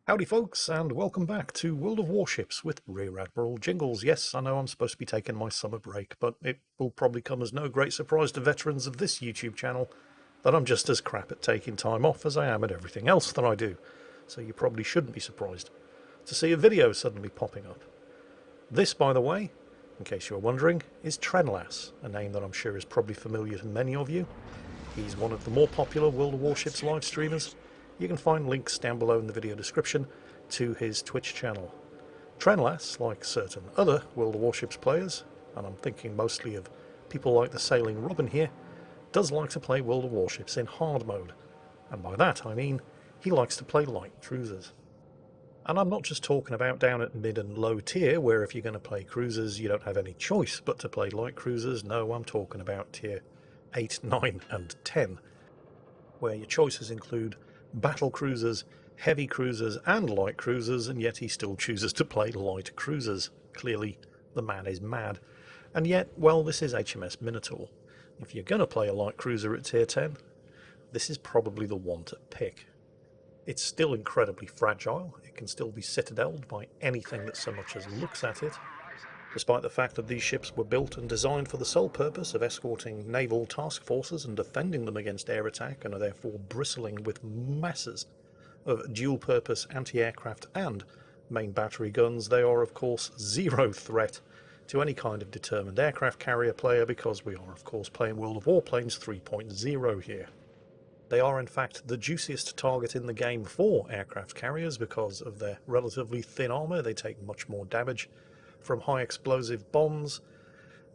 Howdy folks, and welcome back to World of Warships with Rear Admiral Jingles. Yes, I know I'm supposed to be taking my summer break, but it will probably come as no great surprise to veterans of this YouTube channel that I'm just as crap at taking time off as I am at everything else that I do. So you probably shouldn't be surprised to see a video suddenly popping up. This, by the way, in case you're wondering, is Trenlass, a name that I'm sure is probably familiar to many of you. He's one of the more popular World of Warships live streamers. You can find links down below in the video description to his Twitch channel. Trenlass, like certain other World of Warships players, and I'm thinking mostly of people like the Sailing Robin here, does like to play World of Warships in hard mode. And by that I mean he likes to play light cruisers. And I'm not just talking about down at mid and low tier, where if you're going to play cruisers you don't have any choice but to play light cruisers. No, I'm talking about tier 8, 9 and 10, where your choices include battle cruisers, heavy cruisers and light cruisers, and yet he still chooses to play light cruisers. Clearly the man is mad. And yet, well, this is HMS Minotaur. If you're going to play a light cruiser at tier 10, this is probably the one to pick. It's still incredibly fragile. It can still be citadeled by anything that so much as looks at it, despite the fact that these ships were built and designed for the sole purpose of escorting naval task forces and defending them against air attack, and are therefore bristling with masses of dual-purpose anti-aircraft and main battery guns. They are, of course, zero threat to any kind of determined aircraft carrier player, because we are, of course, playing World of Warplanes 3.0 here. They are, in fact, the juiciest target in the game for aircraft carriers because of their relatively thin armour. They take much more damage from high explosive bombs.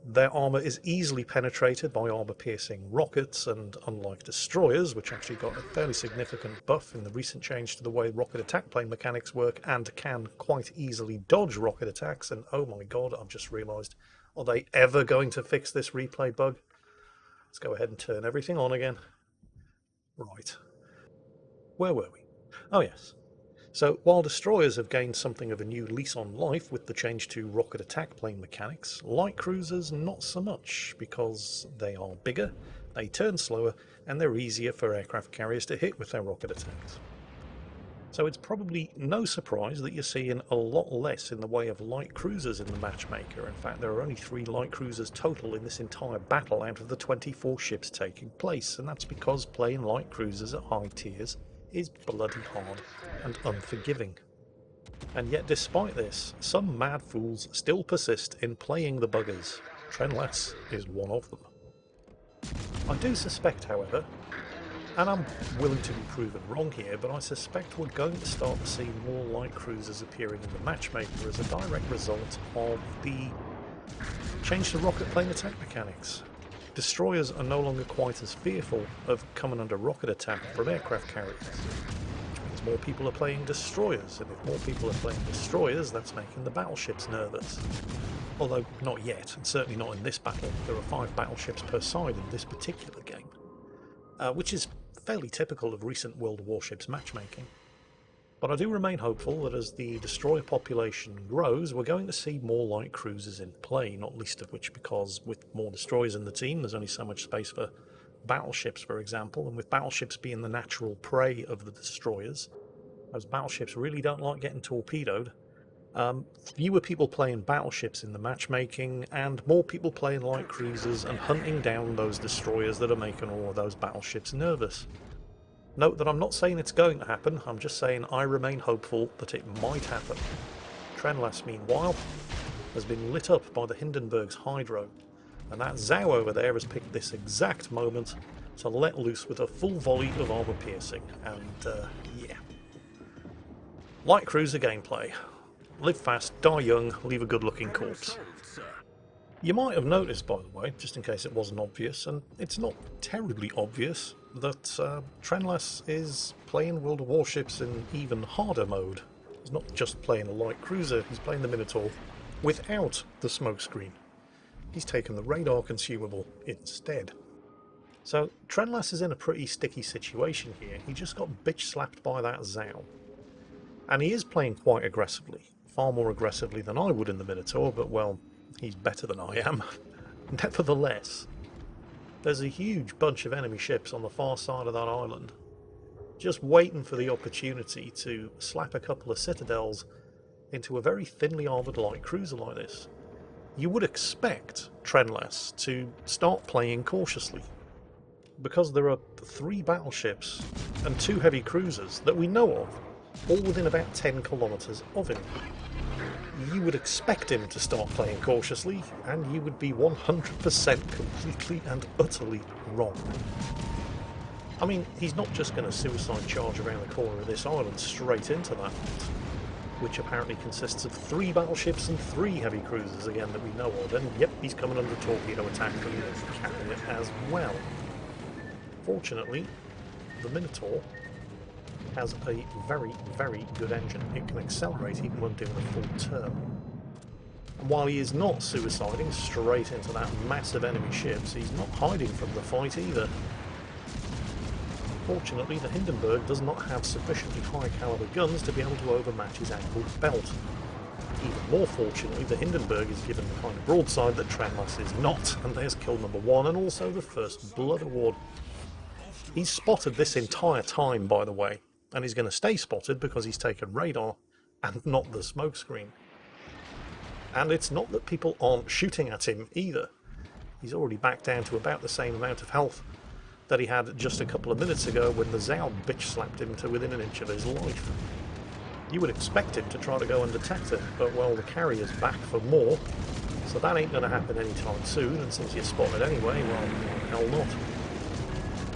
Their armour is easily penetrated by armour-piercing rockets, and unlike destroyers, which actually got a fairly significant buff in the recent change to the way rocket attack plane mechanics work and can quite easily dodge rocket attacks, and oh my god, I've just realised, are they ever going to fix this replay bug? Let's go ahead and turn everything on again. Right. Where were we? Oh yes. So, while destroyers have gained something of a new lease on life with the change to rocket attack plane mechanics, light cruisers not so much, because they are bigger, they turn slower, and they're easier for aircraft carriers to hit with their rocket attacks. So it's probably no surprise that you're seeing a lot less in the way of light cruisers in the matchmaker. In fact, there are only 3 light cruisers total in this entire battle out of the 24 ships taking place, and that's because playing light cruisers at high tiers is bloody hard and unforgiving. And yet despite this, some mad fools still persist in playing the buggers. Trenlass is one of them. I do suspect, however, and I'm willing to be proven wrong here, but I suspect we're going to start to see more light cruisers appearing in the matchmaker as a direct result of the change to rocket plane attack mechanics. Destroyers are no longer quite as fearful of coming under rocket attack from aircraft carriers, which means more people are playing destroyers, and if more people are playing destroyers, that's making the battleships nervous. Although not yet, and certainly not in this battle. There are 5 battleships per side in this particular game, which is fairly typical of recent World of Warships matchmaking. But I do remain hopeful that as the destroyer population grows, we're going to see more light cruisers in play, not least of which because with more destroyers in the team, there's only so much space for battleships, for example, and with battleships being the natural prey of the destroyers, those battleships really don't like getting torpedoed. Fewer people playing battleships in the matchmaking, and more people playing light cruisers and hunting down those destroyers that are making all of those battleships nervous. Note that I'm not saying it's going to happen, I'm just saying I remain hopeful that it might happen. Trenlass, meanwhile, has been lit up by the Hindenburg's Hydro, and that Zhao over there has picked this exact moment to let loose with a full volley of armour piercing, and yeah. Light cruiser gameplay. Live fast, die young, leave a good looking corpse. You might have noticed, by the way, just in case it wasn't obvious, and it's not terribly obvious, that Trenlass is playing World of Warships in even harder mode. He's not just playing a light cruiser, he's playing the Minotaur without the smokescreen. He's taken the radar consumable instead. So Trenlass is in a pretty sticky situation here. He just got bitch slapped by that Zhao. And he is playing quite aggressively. Far more aggressively than I would in the Minotaur, but well, he's better than I am. Nevertheless, there's a huge bunch of enemy ships on the far side of that island, just waiting for the opportunity to slap a couple of citadels into a very thinly armoured light cruiser like this. You would expect Trendless to start playing cautiously, because there are 3 battleships and 2 heavy cruisers that we know of, all within about 10 kilometres of him. You would expect him to start playing cautiously, and you would be 100% completely and utterly wrong. I mean, he's not just going to suicide charge around the corner of this island straight into that, which apparently consists of 3 battleships and 3 heavy cruisers again that we know of, and yep, he's coming under torpedo attack from the carrier as well. Fortunately, the Minotaur has a very, very good engine. It can accelerate even when doing a full turn. And while he is not suiciding straight into that massive enemy ships, he's not hiding from the fight either. Fortunately, the Hindenburg does not have sufficiently high caliber guns to be able to overmatch his angled belt. Even more fortunately, the Hindenburg is given the kind of broadside that Trendless is not, and there's kill number 1 and also the first blood award. He's spotted this entire time, by the way, and he's going to stay spotted because he's taken radar and not the smokescreen. And it's not that people aren't shooting at him either. He's already back down to about the same amount of health that he had just a couple of minutes ago when the Zao bitch slapped him to within an inch of his life. You would expect him to try to go undetected, but well, the carrier's back for more, so that ain't going to happen anytime soon, and since you're spotted anyway, well, hell not.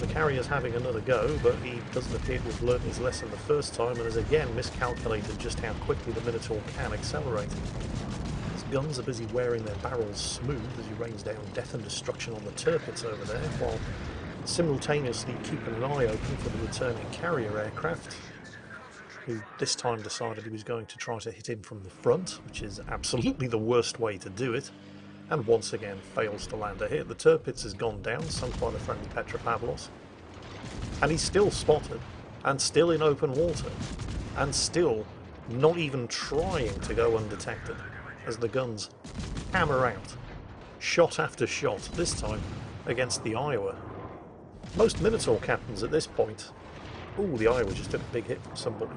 The carrier's having another go, but he doesn't appear to have learnt his lesson the first time and has again miscalculated just how quickly the Minotaur can accelerate. His guns are busy wearing their barrels smooth as he rains down death and destruction on the turpits over there, while simultaneously keeping an eye open for the returning carrier aircraft, who this time decided he was going to try to hit him from the front, which is absolutely the worst way to do it, and once again fails to land a hit. The turpits has gone down, sunk by the friendly Petropavlos, and he's still spotted, and still in open water, and still not even trying to go undetected, as the guns hammer out, shot after shot, this time against the Iowa. Most Minotaur captains at this point... Ooh, the Iowa just took a big hit from somebody.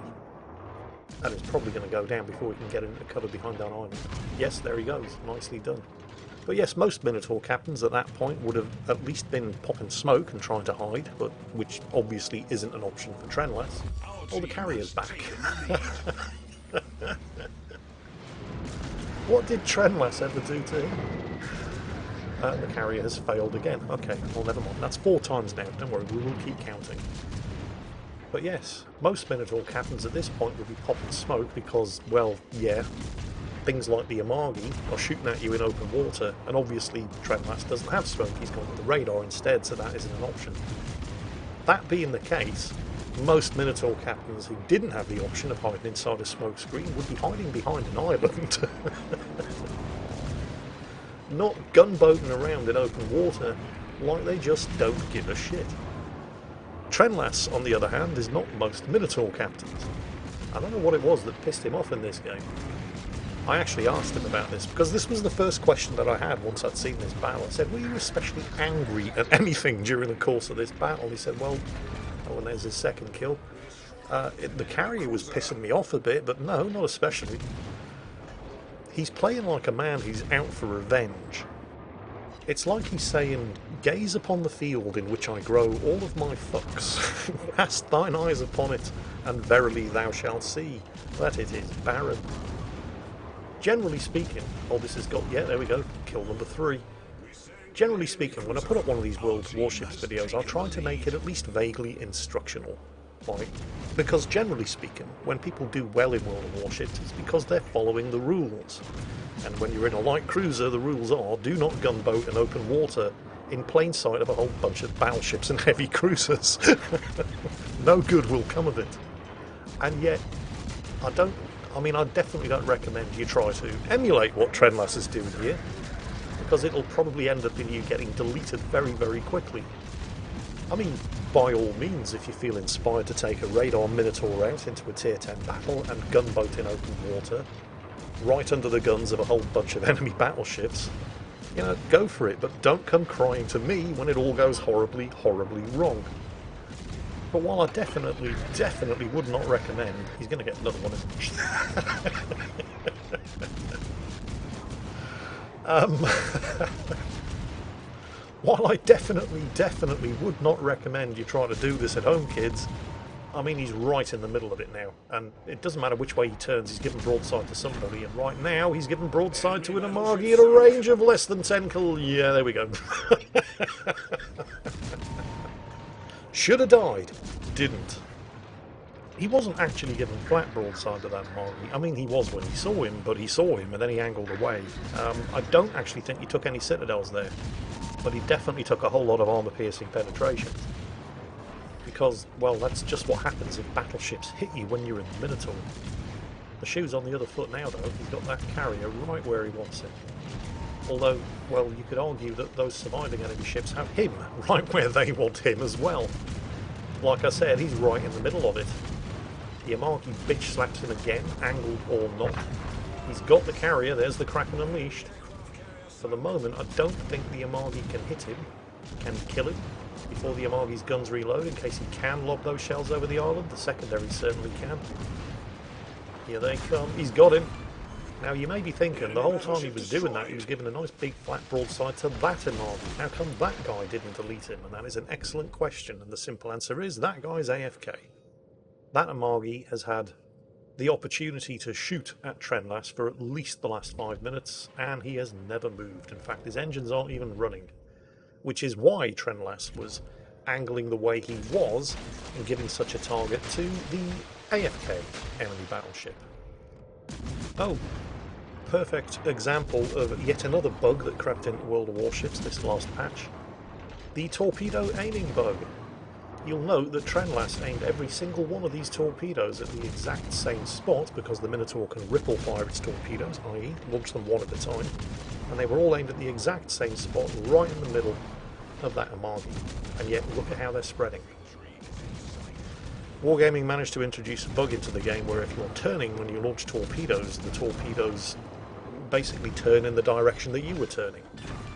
And it's probably going to go down before we can get into cover behind that island. Yes, there he goes. Nicely done. But yes, most Minotaur captains at that point would have at least been popping smoke and trying to hide, but which obviously isn't an option for Trendless. Oh, the carrier's back. What did Trendless ever do to him? The carrier has failed again. Okay, well, never mind. That's 4 times now. Don't worry, we will keep counting. But yes, most Minotaur captains at this point would be popping smoke because, well, yeah, things like the Amagi are shooting at you in open water, and obviously Trendless doesn't have smoke. He's gone with the radar instead, so that isn't an option. That being the case, most Minotaur captains who didn't have the option of hiding inside a smoke screen would be hiding behind an island. Not gunboating around in open water like they just don't give a shit. Trendless, on the other hand, is not most Minotaur captains. I don't know what it was that pissed him off in this game. I actually asked him about this, because this was the first question that I had once I'd seen this battle. I said, were you especially angry at anything during the course of this battle? He said, well, oh, and there's his second kill. The carrier was pissing me off a bit, but no, not especially. He's playing like a man who's out for revenge. It's like he's saying, gaze upon the field in which I grow all of my fucks. Cast thine eyes upon it, and verily thou shalt see that it is barren. Generally speaking, oh, this has got, yeah, there we go, kill number 3. Generally speaking, when I put up one of these World of Warships videos, I'll try to make it at least vaguely instructional. Right? Because generally speaking, when people do well in World of Warships, it's because they're following the rules. And when you're in a light cruiser, the rules are, do not gunboat in open water in plain sight of a whole bunch of battleships and heavy cruisers. No good will come of it. And yet, I definitely don't recommend you try to emulate what Trendless is doing here, because it'll probably end up in you getting deleted very, very quickly. I mean, by all means, if you feel inspired to take a radar Minotaur out into a tier 10 battle and gunboat in open water, right under the guns of a whole bunch of enemy battleships, you know, go for it, but don't come crying to me when it all goes horribly, horribly wrong. But while I definitely would not recommend, he's going to get another one. While I definitely would not recommend you try to do this at home, kids, I mean, he's right in the middle of it now, and it doesn't matter which way he turns, he's given broadside to somebody, and right now he's given broadside to an Amagi at a range of less than 10 kil. Yeah, there we go. Should have died. Didn't. He wasn't actually given flat broadside to that Amagi. I mean, he was when he saw him, but he saw him and then he angled away. I don't actually think he took any citadels there, but he definitely took a whole lot of armour-piercing penetration. Because, well, that's just what happens if battleships hit you when you're in the Minotaur. The shoe's on the other foot now, though. He's got that carrier right where he wants it. Although, well, you could argue that those surviving enemy ships have him right where they want him as well. Like I said, he's right in the middle of it. The Amagi bitch slaps him again, angled or not. He's got the carrier, there's the Kraken unleashed. For the moment, I don't think the Amagi can hit him. Can kill him before the Amagi's guns reload, in case he can lob those shells over the island. The secondary certainly can. Here they come. He's got him. Now, you may be thinking, the whole time he was doing that, he was giving a nice big flat broadside to that Amagi. How come that guy didn't elite him? And that is an excellent question, and the simple answer is, that guy's AFK. That Amagi has had the opportunity to shoot at Trenlas for at least the last 5 minutes, and he has never moved. In fact, his engines aren't even running. Which is why Trenlas was angling the way he was and giving such a target to the AFK enemy battleship. Oh, perfect example of yet another bug that crept into World of Warships this last patch. The Torpedo Aiming Bug. You'll note that Trenlas aimed every single one of these torpedoes at the exact same spot, because the Minotaur can ripple fire its torpedoes, i.e. launch them one at a time, and they were all aimed at the exact same spot right in the middle of that Amagi, and yet look at how they're spreading. Wargaming managed to introduce a bug into the game where if you're turning when you launch torpedoes, the torpedoes basically turn in the direction that you were turning.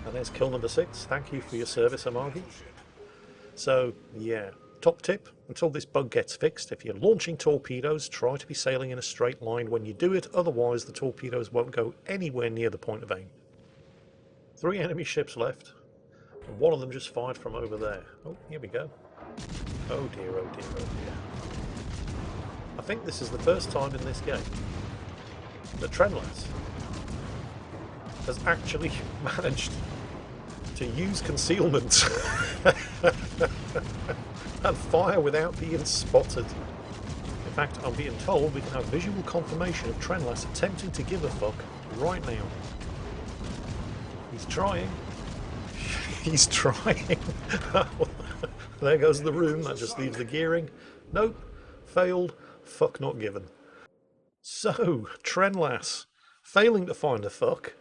And there's kill number 6. Thank you for your service, Amagi. So, yeah, top tip, until this bug gets fixed, if you're launching torpedoes, try to be sailing in a straight line when you do it, otherwise the torpedoes won't go anywhere near the point of aim. 3 enemy ships left, and one of them just fired from over there. Oh, here we go. Oh dear, oh dear, oh dear. I think this is the first time in this game that Trenlas has actually managed to use concealment and fire without being spotted. In fact, I'm being told we can have visual confirmation of Trenlas attempting to give a fuck right now. He's trying. He's trying. There goes the room, that just leaves the gearing. Nope, failed, fuck not given. So, Trenlas, failing to find a fuck,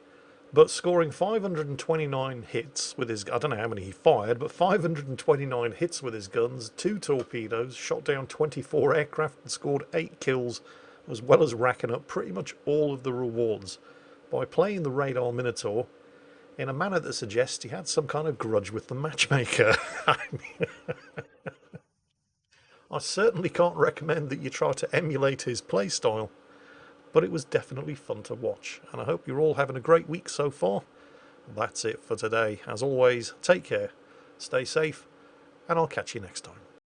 but scoring 529 hits with his... I don't know how many he fired, but 529 hits with his guns, 2 torpedoes, shot down 24 aircraft and scored 8 kills, as well as racking up pretty much all of the rewards by playing the Radar Minotaur in a manner that suggests he had some kind of grudge with the matchmaker. I certainly can't recommend that you try to emulate his playstyle, but it was definitely fun to watch, and I hope you're all having a great week so far. That's it for today. As always, take care, stay safe, and I'll catch you next time.